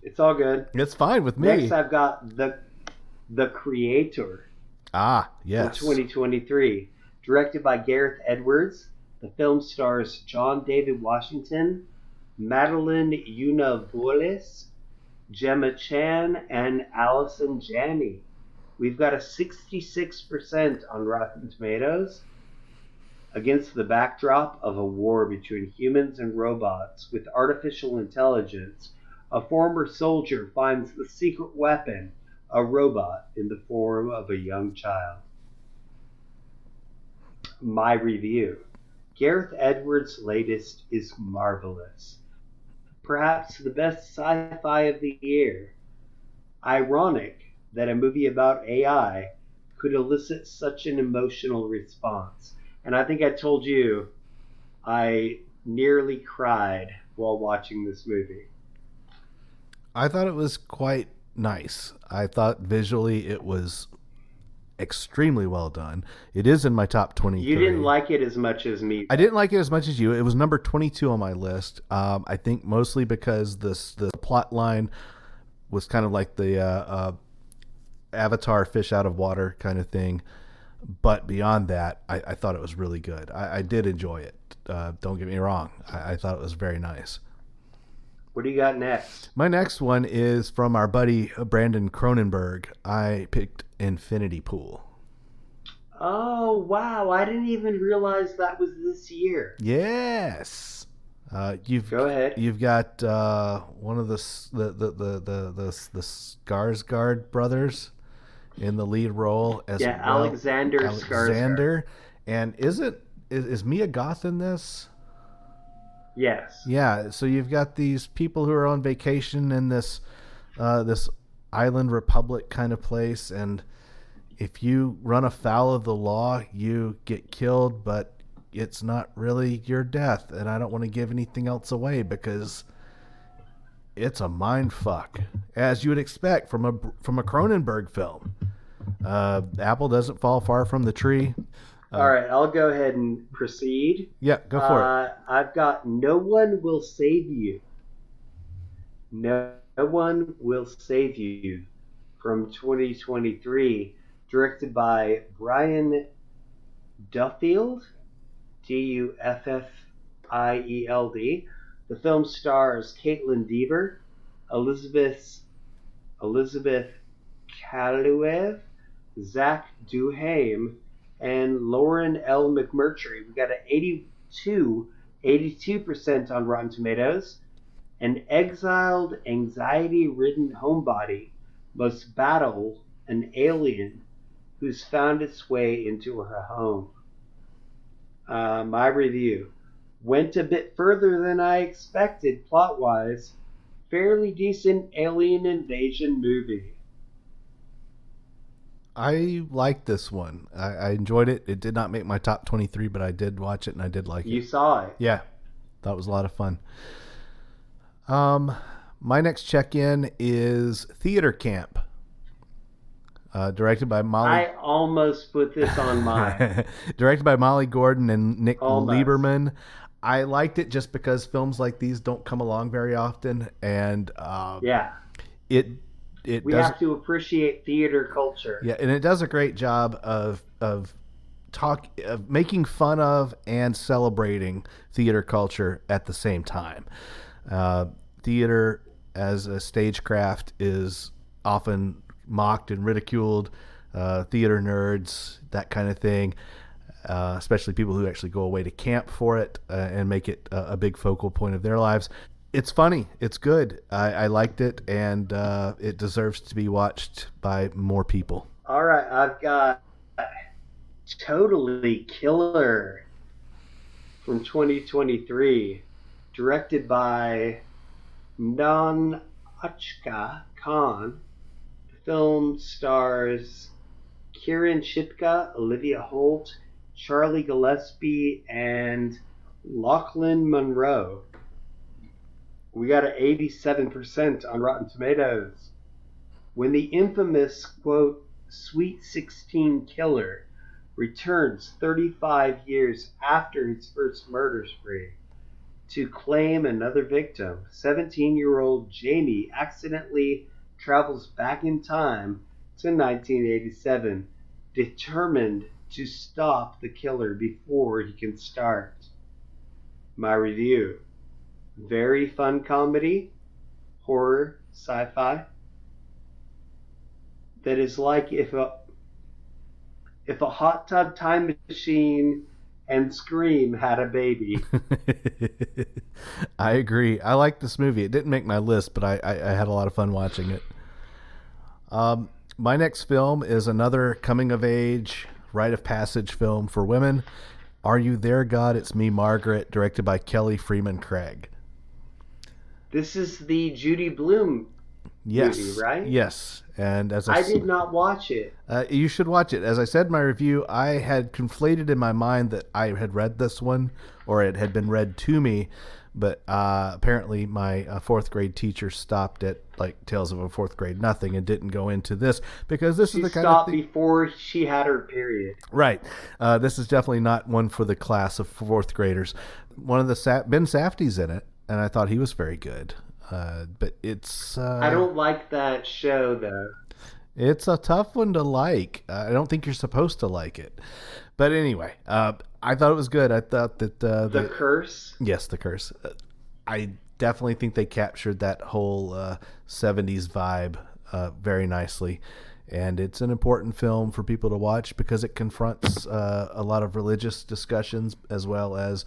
It's all good. It's fine with me. Next, I've got the Creator. Ah, yes. From 2023. Directed by Gareth Edwards. The film stars John David Washington, Madeline Yuna-Voles, Gemma Chan, and Allison Janney. We've got a 66% on Rotten Tomatoes. Against the backdrop of a war between humans and robots with artificial intelligence, a former soldier finds the secret weapon, a robot in the form of a young child. My review. Gareth Edwards' latest is marvelous. Perhaps the best sci-fi of the year. Ironic that a movie about AI could elicit such an emotional response. And I think I told you I nearly cried while watching this movie. I thought it was quite nice. I thought visually it was extremely well done. It is in my top 23. You didn't like it as much as me. I didn't like it as much as you. It was number 22 on my list. I think mostly because the plot line was kind of like the Avatar fish out of water kind of thing. But beyond that, I thought it was really good. I did enjoy it. Don't get me wrong. I thought it was very nice. What do you got next? My next one is from our buddy Brandon Cronenberg. I picked Infinity Pool. Oh, wow. I didn't even realize that was this year. Yes. Go ahead. You've got one of the Skarsgård brothers in the lead role as Alexander Skarsgård. And is Mia Goth in this? Yes. Yeah, so you've got these people who are on vacation in this island republic kind of place, and if you run afoul of the law, you get killed, but it's not really your death. And I don't want to give anything else away because it's a mind fuck, as you would expect from a Cronenberg film. Apple doesn't fall far from the tree. All right, I'll go ahead and proceed. Yeah, go for it. I've got No One Will Save You. No One Will Save You from 2023, directed by Brian Duffield, Duffield. The film stars Caitlin Dever, Elizabeth Kaluev, Zach Duhaime, and Lauren L. McMurtry. We got an 82% on Rotten Tomatoes. An exiled, anxiety-ridden homebody must battle an alien who's found its way into her home. My review went a bit further than I expected plot-wise. Fairly decent alien invasion movie. I liked this one. I enjoyed it. It did not make my top 23, but I did watch it and I did like it. You saw it. Yeah. That was a lot of fun. My next check-in is Theater Camp. Directed by Molly. I almost put this on mine. Directed by Molly Gordon and Nick Almost. Lieberman. I liked it just because films like these don't come along very often, and Yeah. we have to appreciate theater culture. Yeah, and it does a great job of making fun of and celebrating theater culture at the same time. Theater as a stagecraft is often mocked and ridiculed. Theater nerds, that kind of thing, especially people who actually go away to camp for it and make it a big focal point of their lives. It's funny. It's good. I liked it, and it deserves to be watched by more people. All right, I've got Totally Killer from 2023, directed by Nahnatchka Khan. The film stars Kieran Shipka, Olivia Holt, Charlie Gillespie, and Lachlan Monroe. We got an 87% on Rotten Tomatoes. When the infamous, quote, Sweet 16 killer returns 35 years after his first murder spree to claim another victim, 17-year-old Jamie accidentally travels back in time to 1987, determined to stop the killer before he can start. My review. Very fun comedy, horror, sci-fi, that is like if a Hot Tub Time Machine and Scream had a baby. I agree. I like this movie. It didn't make my list, but I had a lot of fun watching it. My next film is another coming-of-age, rite-of-passage film for women. Are You There, God? It's Me, Margaret, directed by Kelly Freeman Craig. This is the Judy Blume movie, right? Yes. And as I did not watch it. You should watch it. As I said in my review, I had conflated in my mind that I had read this one, or it had been read to me, but apparently my fourth grade teacher stopped at like Tales of a Fourth Grade Nothing and didn't go into this because this is the kind of thing before she had her period. Right. This is definitely not one for the class of fourth graders. One of the Ben Safdie's in it, and I thought he was very good. But it's I don't like that show though. It's a tough one to like. I don't think you're supposed to like it. But anyway, I thought it was good. I thought that The Curse. Yes, The Curse. I definitely think they captured that whole 70s vibe very nicely. And it's an important film for people to watch because it confronts a lot of religious discussions as well as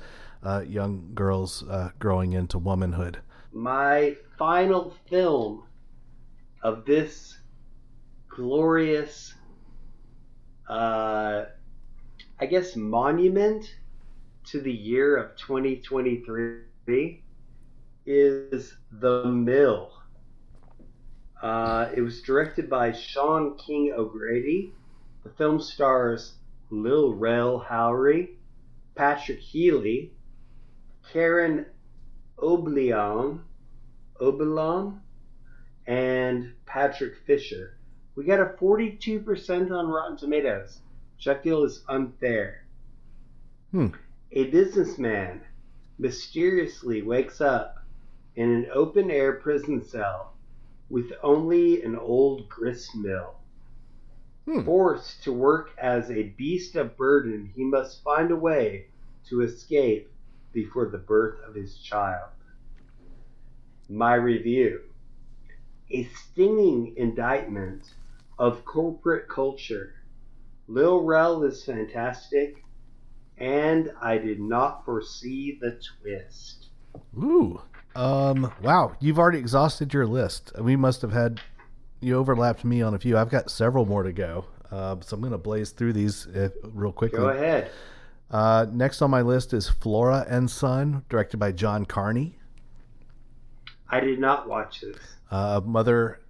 young girls growing into womanhood. My final film of this glorious, I guess, monument to the year of 2023 is The Mill. It was directed by Sean King O'Grady. The film stars Lil Rel Howery, Patrick Healy, Karen Oberon, and Patrick Fisher. We got a 42% on Rotten Tomatoes, which I feel is unfair. A businessman mysteriously wakes up in an open-air prison cell with only an old grist mill. Forced to work as a beast of burden, he must find a way to escape before the birth of his child. My review: a stinging indictment of corporate culture. Lil Rel is fantastic, and I did not foresee the twist. Ooh. Wow. You've already exhausted your list. We must have had, you overlapped me on a few. I've got several more to go. So I'm going to blaze through these real quickly. Go ahead. Next on my list is Flora and Son, directed by John Carney. I did not watch this. A mother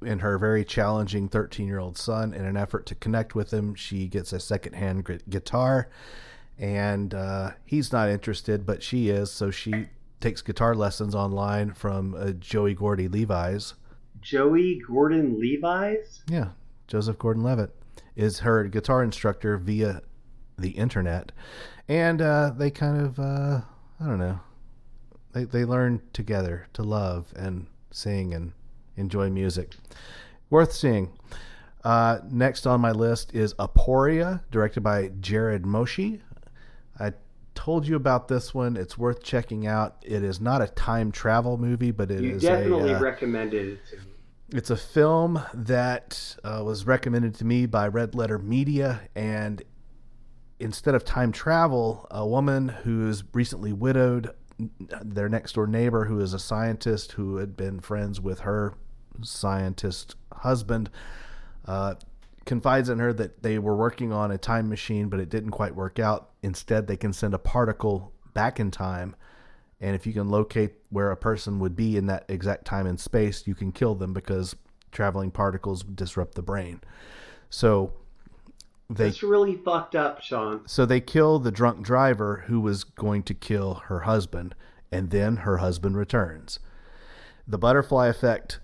and her very challenging 13-year-old son. In an effort to connect with him, she gets a secondhand guitar, and he's not interested, but she is, so she takes guitar lessons online from Joey Gordy Levi's. Joey Gordon Levi's? Yeah, Joseph Gordon-Levitt is her guitar instructor via the internet, and they kind of, I don't know, they learn together to love and sing and enjoy music. Worth seeing. Next on my list is Aporia, directed by Jared Moshe. I told you about this one. It's worth checking out. It is not a time travel movie, but you definitely recommended it to me. It's a film that was recommended to me by Red Letter Media, and instead of time travel, a woman who is recently widowed, their next door neighbor who is a scientist who had been friends with her scientist husband, confides in her that they were working on a time machine, but it didn't quite work out. Instead, they can send a particle back in time, and if you can locate where a person would be in that exact time and space, you can kill them because traveling particles disrupt the brain. So that's really fucked up, Sean. So they kill the drunk driver who was going to kill her husband, and then her husband returns. The butterfly effect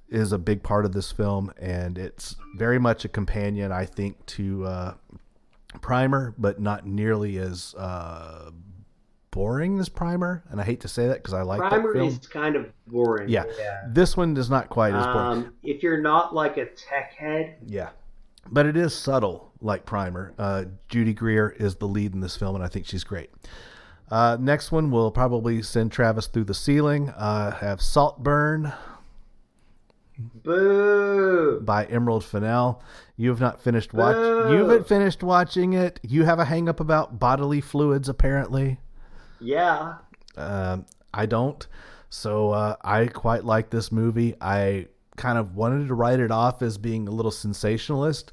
is a big part of this film, and it's very much a companion, I think, to Primer, but not nearly as boring as Primer. And I hate to say that because I like Primer that film. is kind of boring. Yeah. This one is not quite as boring. If you're not like a tech head. Yeah. But it is subtle, like Primer. Judy Greer is the lead in this film, and I think she's great. Next one will probably send Travis through the ceiling. Have Saltburn. Boo! By Emerald Fennell. You have not finished watching. You haven't finished watching it. You have a hang up about bodily fluids, apparently. Yeah. I don't. So I quite like this movie. I kind of wanted to write it off as being a little sensationalist,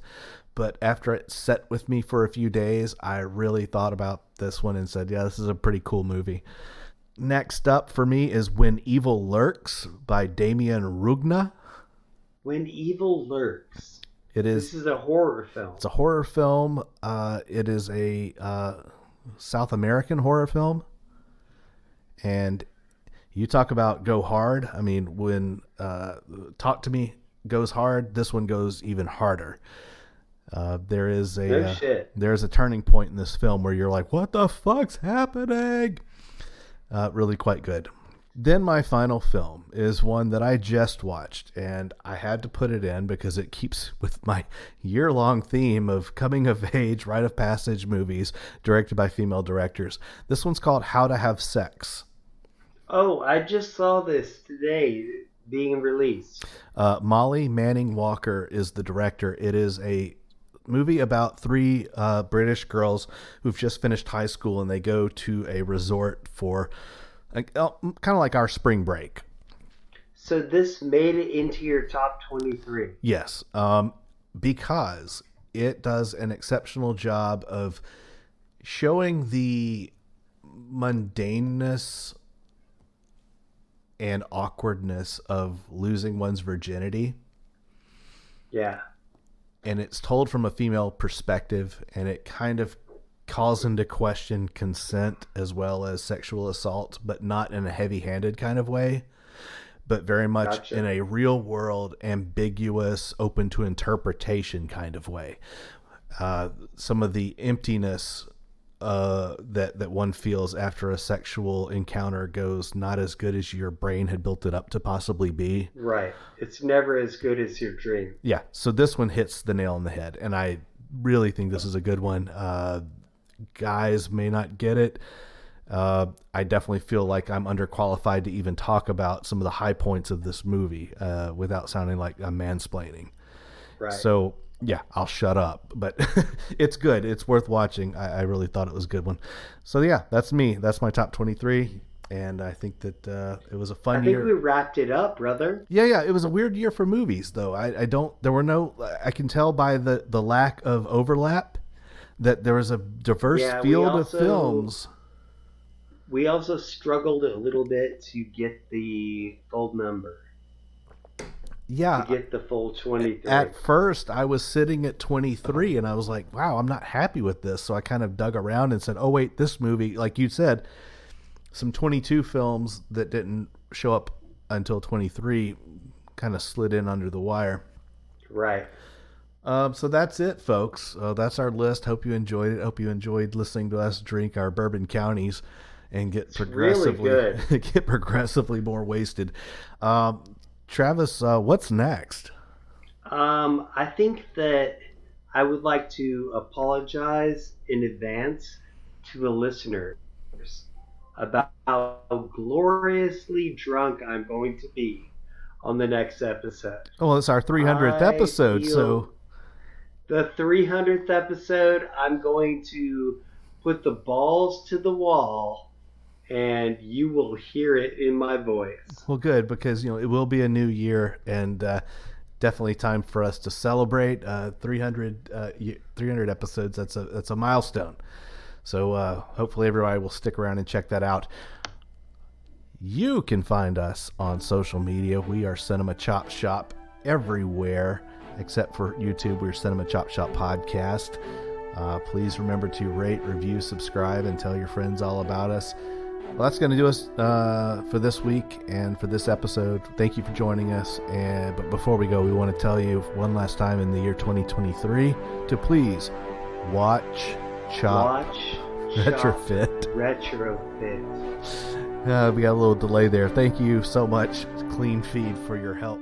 but after it sat with me for a few days, I really thought about this one and said, yeah, this is a pretty cool movie. Next up for me is When Evil Lurks by Damien Rugna. When Evil Lurks. This is a horror film. It's a horror film. It is a South American horror film. And you talk about go hard. I mean, when Talk to Me goes hard, this one goes even harder. There's a turning point in this film where you're like, what the fuck's happening? Really quite good. Then my final film is one that I just watched, and I had to put it in because it keeps with my year-long theme of coming-of-age, rite-of-passage movies directed by female directors. This one's called How to Have Sex. Oh, I just saw this today being released. Molly Manning Walker is the director. It is a movie about three British girls who've just finished high school, and they go to a resort for kind of like our spring break. So this made it into your top 23. Yes, because it does an exceptional job of showing the mundaneness and awkwardness of losing one's virginity. Yeah. And it's told from a female perspective, and it kind of calls into question consent as well as sexual assault, but not in a heavy-handed kind of way, but very much Gotcha. in a real world, ambiguous, open to interpretation kind of way. Some of the emptiness that one feels after a sexual encounter goes not as good as your brain had built it up to possibly be. Right. It's never as good as your dream. Yeah, so this one hits the nail on the head, and I really think this is a good one. Guys may not get it. I definitely feel like I'm underqualified to even talk about some of the high points of this movie without sounding like I'm mansplaining. Right. So, yeah, I'll shut up. But it's good. It's worth watching. I really thought it was a good one. So, yeah, that's me. That's my top 23. And I think that it was a fun year. I think we wrapped it up, brother. Yeah. It was a weird year for movies, though. I can tell by the lack of overlap that there was a diverse field of films. We also struggled a little bit to get the full number. Yeah. To get the full 23. At first, I was sitting at 23, and I was like, wow, I'm not happy with this. So I kind of dug around and said, oh, wait, this movie, like you said, some 22 films that didn't show up until 23 kind of slid in under the wire. Right. So that's it, folks. That's our list. Hope you enjoyed it. Hope you enjoyed listening to us drink our bourbon counties and get progressively really get progressively more wasted. Travis, what's next? I think that I would like to apologize in advance to the listeners about how gloriously drunk I'm going to be on the next episode. Oh, it's our 300th episode, so the 300th episode, I'm going to put the balls to the wall, and you will hear it in my voice. Well, good, because it will be a new year, and definitely time for us to celebrate 300 episodes. That's a milestone. So hopefully everybody will stick around and check that out. You can find us on social media. We are Cinema Chop Shop everywhere, except for YouTube. We're Cinema Chop Shop Podcast. Please remember to rate, review, subscribe, and tell your friends all about us. Well, that's going to do us for this week and for this episode. Thank you for joining us. But before we go, we want to tell you one last time in the year 2023 to please watch, chop, retrofit. Retrofit. We got a little delay there. Thank you so much, Clean Feed, for your help.